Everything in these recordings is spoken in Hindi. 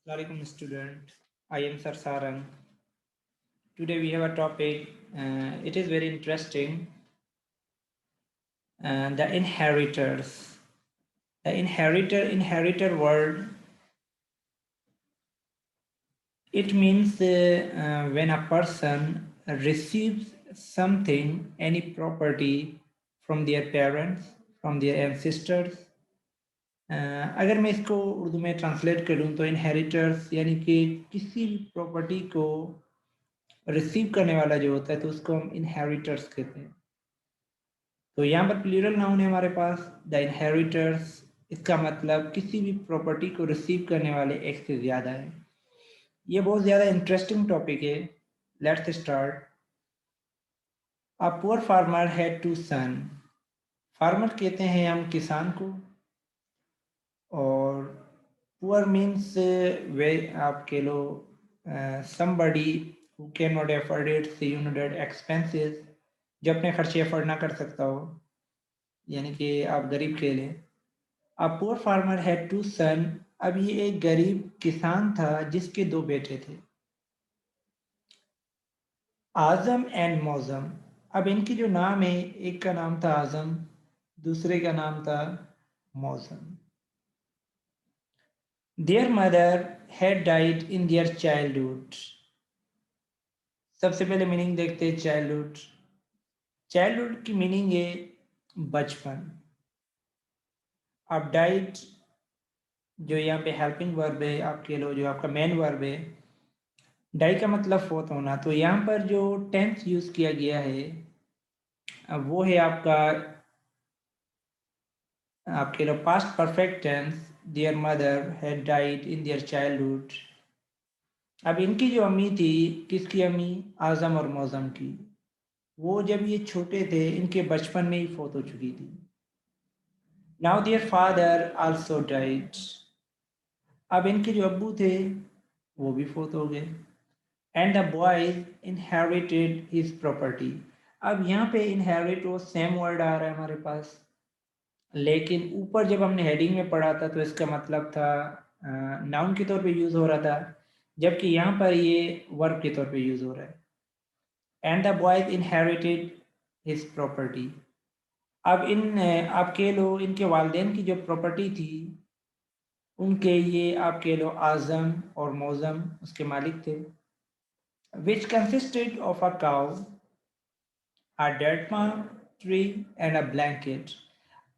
Assalamualaikum student. I am Sir Sarang. Today we have a topic. It is very interesting. The inheritors. The inheritor word. It means when a person receives something, any property from their parents, from their ancestors. अगर मैं इसको उर्दू में ट्रांसलेट करूँ तो इनहेरिटर्स यानी कि किसी भी प्रॉपर्टी को रिसीव करने वाला जो होता है तो उसको हम इनहेरिटर्स कहते हैं। तो यहाँ पर प्लूरल नाउन है हमारे पास द इनहेरिटर्स। इसका मतलब किसी भी प्रॉपर्टी को रिसीव करने वाले एक से ज़्यादा है। ये बहुत ज़्यादा इंटरेस्टिंग टॉपिक है। Let's start. A poor farmer had two son. Farmer कहते हैं हम किसान को, और पुअर मीन्स वे आप कह लो somebody who cannot afford it, so you know that expenses, जो अपने खर्चे अफोर्ड ना कर सकता हो, यानी कि आप गरीब कह लें। A poor farmer had two son. अब ये एक गरीब किसान था जिसके दो बेटे थे, आजम एंड मौजम। अब इनकी जो नाम है, एक का नाम था आजम, दूसरे का नाम था Mauzam. Their mother had died in their childhood. सबसे पहले मीनिंग देखते हैं चाइल्डहुड। चाइल्डहुड की मीनिंग है बचपन। अब डाइट जो यहाँ पे हेल्पिंग वर्ब है, आप कह लो जो आपका मेन वर्ब है, डाई का मतलब फोर्थ होना। तो यहाँ पर जो टेंस यूज किया गया है अब वो है आपका, आप कह लो past perfect tense. Their mother had died in their childhood. अब इनकी जो अम्मी थी, किसकी अम्मी? आजम और मौजम की। वो जब ये छोटे थे इनके बचपन में ही फौत हो चुकी थी। Now their father also died. अब इनके जो अब्बू थे वो भी फौत हो गए। And the boys inherited his property. अब यहाँ पे इनहेरिट वो सेम वर्ड आ रहा है हमारे पास, लेकिन ऊपर जब हमने हेडिंग में पढ़ा था तो इसका मतलब था नाउन के तौर पे यूज हो रहा था, जबकि यहाँ पर ये वर्ब के तौर पे यूज हो रहा है। And the boys inherited his property. अब आप कह लो इनके वालदेन की जो प्रॉपर्टी थी, उनके ये आप कह लो आजम और मौजम उसके मालिक थे। Which consisted of a cow, a dead palm tree and a blanket।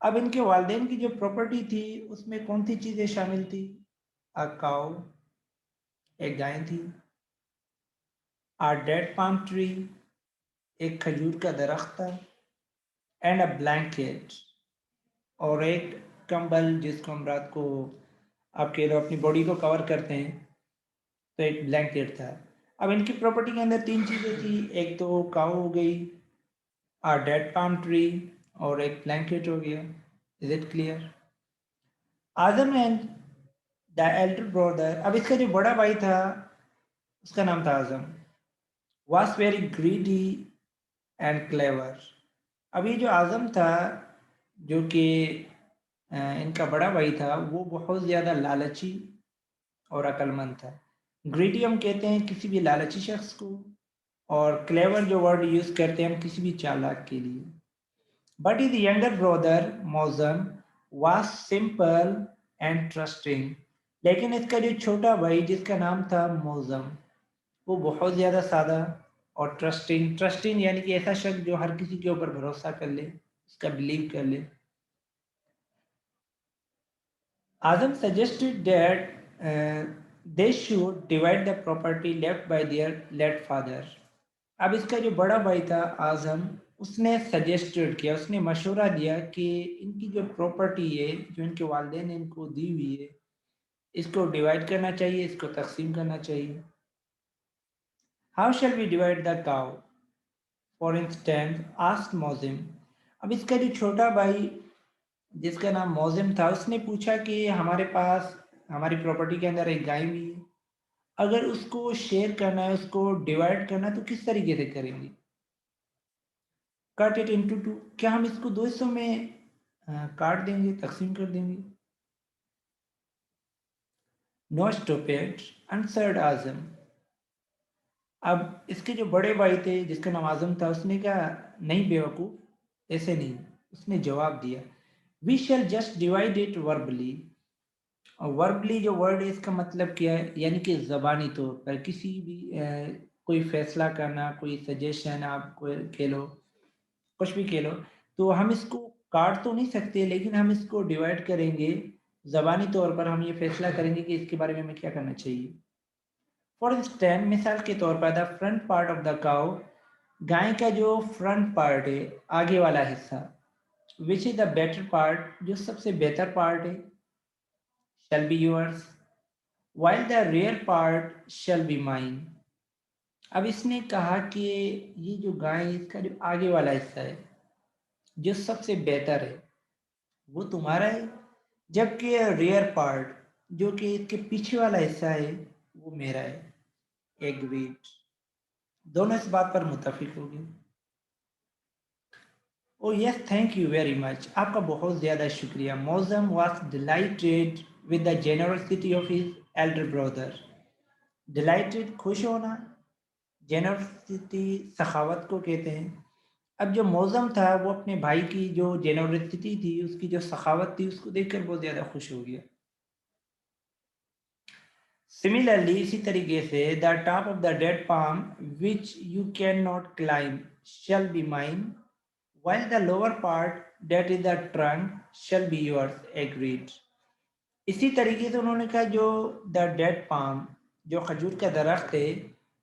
अब इनके वालदेन की जो प्रॉपर्टी थी उसमें कौन सी चीजें शामिल थी? अ काउ, एक गाय थी। अ डेड पाम ट्री, एक खजूर का दरख्त था। एंड अ ब्लैंकेट, और एक कंबल जिसको हम रात को आप कह लो अपनी बॉडी को कवर करते हैं, तो एक ब्लैंकेट था। अब इनकी प्रॉपर्टी के अंदर तीन चीजें थी, एक तो काउ हो गई, अ डेड पाम ट्री, और एक ब्लैंकेट हो गया। Is it clear? Azam and the elder brother. अब इसका जो बड़ा भाई था उसका नाम था Azam. Was very greedy and clever. अब ये जो आजम था, जो कि इनका बड़ा भाई था, वो बहुत ज़्यादा लालची और अक्लमंद था। ग्रीडी हम कहते हैं किसी भी लालची शख्स को, और क्लेवर जो वर्ड यूज़ करते हैं हम किसी भी चालाक के लिए। But is younger brother Mauzam was simple and trusting. लेकिन इसका जो छोटा भाई जिसका नाम था मौजम, वो बहुत ज़्यादा सादा और ट्रस्टिंग। ट्रस्टिंग यानी कि ऐसा शख्स जो हर किसी के ऊपर भरोसा कर ले, उसका बिलीव कर ले। Azam suggested that they should divide the property left by their late father. अब इसका जो बड़ा भाई था आजम, उसने सजेस्टेड किया, उसने मशवरा दिया कि इनकी जो प्रॉपर्टी है जो इनके वालिदैन ने इनको दी हुई है, इसको डिवाइड करना चाहिए, इसको तकसीम करना चाहिए। How shall we divide the cow for instance asked Mauzam. अब इसका जो छोटा भाई जिसका नाम मौजिम था, उसने पूछा कि हमारे पास हमारी प्रॉपर्टी के अंदर एक गाय भी है, अगर उसको शेयर करना है, उसको डिवाइड करना है, तो किस तरीके से करेंगे? Cut it into two. क्या हम इसको दो हिस्सों में काट देंगे, तकसीम कर देंगे? नो स्टूपिड, आंसर्ड आजम। अब इसके जो बड़े भाई थे जिसका नाम आजम था, उसने कहा नहीं बेवकूफ, ऐसे नहीं। उसने जवाब दिया, we shall just divide it verbally. और वर्बली जो वर्ड है इसका मतलब क्या है, यानी कि ज़बानी तौर पर किसी भी कोई फैसला करना, कोई सजेशन आप कोई कह लो, कुछ भी कह लो, तो हम इसको काट तो नहीं सकते, लेकिन हम इसको डिवाइड करेंगे। ज़बानी तौर पर हम ये फैसला करेंगे कि इसके बारे में हमें क्या करना चाहिए। फॉर इंस्टेंट, मिसाल के तौर पर, the front part of the cow, गाय का जो फ्रंट पार्ट है, आगे वाला हिस्सा, which is the better part, जो सबसे बेहतर पार्ट है, shall be yours, while the rear part shall be mine। अब इसने कहा कि ये जो गाय है, इसका जो आगे वाला हिस्सा है, जो सबसे बेहतर है, वो तुम्हारा है, जबकि रियर पार्ट, जो कि इसके पीछे वाला हिस्सा है, वो मेरा है। एग्रीड। दोनों इस बात पर मुत्तफिक हो गए। Oh yes, thank you very much, आपका बहुत ज़्यादा शुक्रिया। Mauzam was delighted with the generosity of his elder brother. Delighted, खुश होना, जेनरसिटी सखावत को कहते हैं। अब जो मौजम था वो अपने भाई की जो जेनरसिटी थी, उसकी जो सखावत थी, उसको देखकर बहुत ज़्यादा खुश हो गया। सिमिलरली, इसी तरीके से, the top of the dead palm which you can not climb shell be mine, while the lower part, that is the trunk, shall be yours। agreed। इसी तरीके से उन्होंने कहा जो द डेड पाम, जो खजूर का दरख्त है,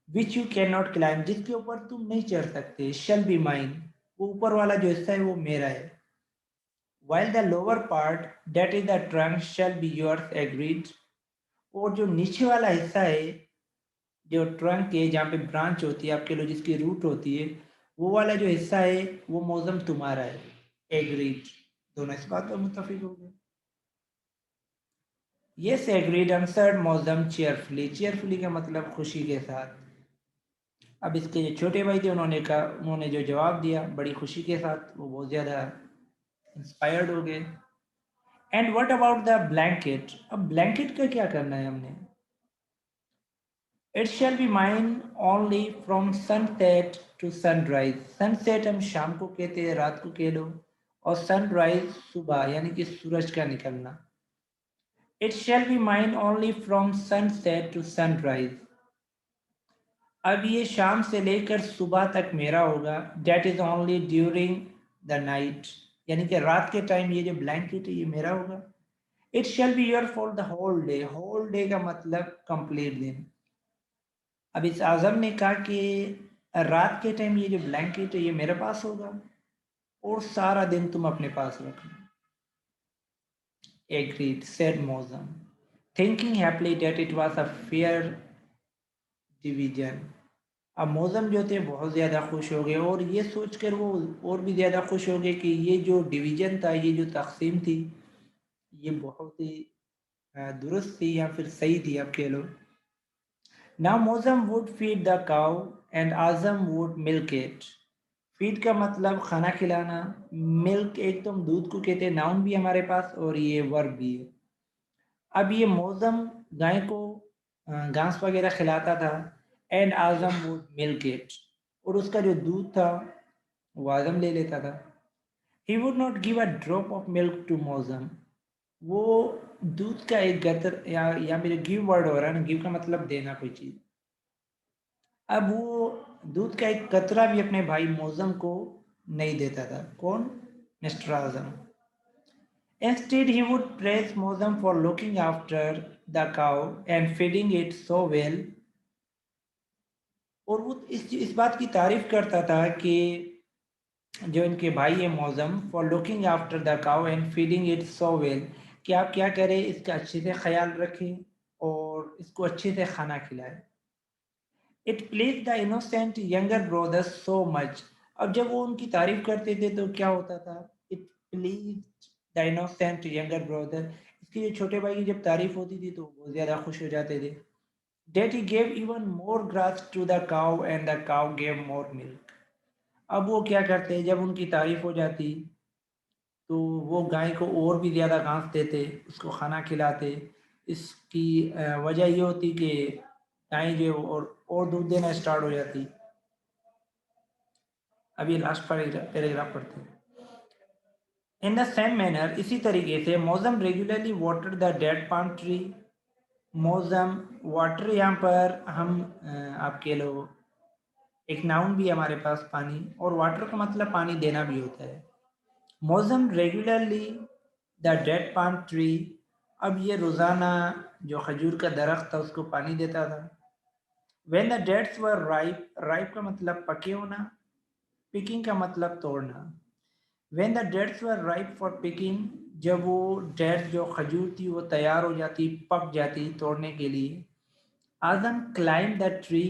which you can not climb, जिसके ऊपर तुम नहीं चढ़ सकते, शैल बी माइन, वो ऊपर वाला जो हिस्सा है वो मेरा है। while the lower part, that is the trunk, shall be yours। agreed। और जो नीचे वाला हिस्सा है, जो ट्रंक है, जहाँ पे ब्रांच होती है, आपके लो जिसकी रूट होती है, वो वाला जो हिस्सा है वो मौजम तुम्हारा है। एग्रीड। दोनों इस बात पर मुत्तफिक हो गए। Yes agreed, answered Mauzam cheerfully. Cheerfully का मतलब खुशी के साथ। अब इसके जो छोटे भाई थे, उन्होंने कहा, उन्होंने जो जवाब दिया बड़ी खुशी के साथ, वो बहुत ज़्यादा इंस्पायर्ड हो गए। And what about the blanket, अब ब्लैंकेट का क्या करना है हमने। It shall be mine only from sunset to sunrise. Sunset हम शाम को कहते हैं, रात को कह लो, और सनराइज सुबह, यानी कि सूरज का निकलना। It shall be mine only from sunset to sunrise. अब ये शाम से लेकर सुबह तक मेरा होगा। That is only during the night, यानी कि रात के टाइम ये जो ब्लैंकेट है ये मेरा होगा। It shall be your for the whole day. Whole day का मतलब कंप्लीट दिन। अब इस आजम ने कहा कि रात के टाइम ये जो ब्लैंकेट है ये मेरे पास होगा, और सारा दिन तुम अपने पास रखना। Agreed, said Mauzam, thinking happily that it was a fair division. अब मौजम जो थे बहुत ज़्यादा खुश हो गए, और ये सोचकर वो और भी ज़्यादा खुश हो गए कि ये जो डिवीज़न था, ये जो तकसीम थी, ये बहुत ही दुरुस्त थी, या फिर सही थी, आप कह लो। Now Mauzam would feed the cow and Azam would milk it. Feed का मतलब खाना खिलाना, मिल्क एक तुम दूध को कहते हैं, नाउन भी हमारे पास और ये वर्ब भी है। अब ये मौजम गाय को घास वगैरह खिलाता था, and Azam would milk it, और उसका जो दूध था वो आजम ले लेता था। He would not give a drop of milk to Mauzam. वो दूध का एक गतर, या मेरे गिव वर्ड हो रहा है ना, गिव का मतलब देना कोई चीज़। अब वो दूध का एक कतरा भी अपने भाई मौजम को नहीं देता था। कौन? Mister Azam. Instead, he would praise Mozam for looking after the cow and feeding it so well। और वो इस बात की तारीफ करता था कि जो इनके भाई है Mauzam, for looking after the cow and feeding it so well, कि आप क्या करें, इसका अच्छे से ख्याल रखें और इसको अच्छे से खाना खिलाएं। It please the innocent younger brother so much. अब जब वो उनकी तारीफ करते थे तो क्या होता था, it please the innocent younger brother, इसके जो छोटे भाई की जब तारीफ होती थी तो वो ज्यादा खुश हो जाते थे। That he gave even more grass to the cow and the cow gave more milk. अब वो क्या करते, जब उनकी तारीफ हो जाती तो वो गाय को और भी ज़्यादा घास देते, उसको खाना खिलाते, इसकी वजह ये होती कि गाय जो है और दूध देना स्टार्ट हो जाती। अभी लास्ट पैराग्राफ पढ़ते हैं। इन द सेम मैनर, इसी तरीके से, मौसम regularly water the dead palm tree. मौसम वाटर, यहाँ पर हम आप कह लो एक नाउन भी है हमारे पास, पानी, और वाटर का मतलब पानी देना भी होता है। मौसम regularly the dead palm tree, अब ये रोज़ाना जो खजूर का दरख्त था उसको पानी देता था। When the dates were ripe, ripe का मतलब पके होना, picking का मतलब तोड़ना। When the dates were ripe for picking, जब वो dates जो खजूर थी वो तैयार हो जाती, पक जाती तोड़ने के लिए, आज़म climbed the tree,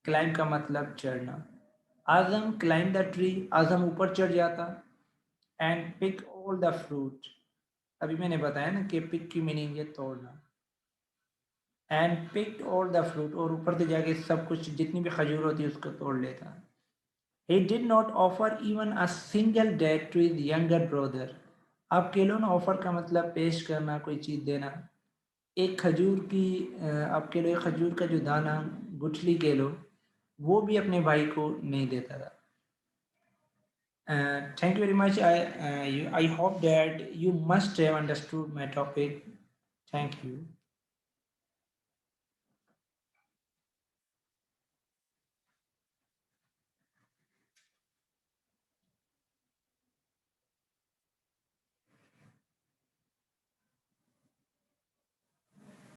climb का मतलब चढ़ना। आज़म climbed the tree, आज़म ऊपर चढ़ जाता, and pick all the fruit, अभी मैंने बताया ना कि pick की मीनिंग है तोड़ना। And picked all the fruit, और ऊपर से जाके सब कुछ जितनी भी खजूर होती है उसको तोड़ लेता। He did not offer even a single date to his younger brother. आप कह लो ना, ऑफर का मतलब पेश करना, कोई चीज़ देना। एक खजूर की आप कह लो एक खजूर का जो दाना, गुठली कह लो, वो भी अपने भाई को नहीं देता था। Thank you very much. I hope that you must have understood my topic. Thank you.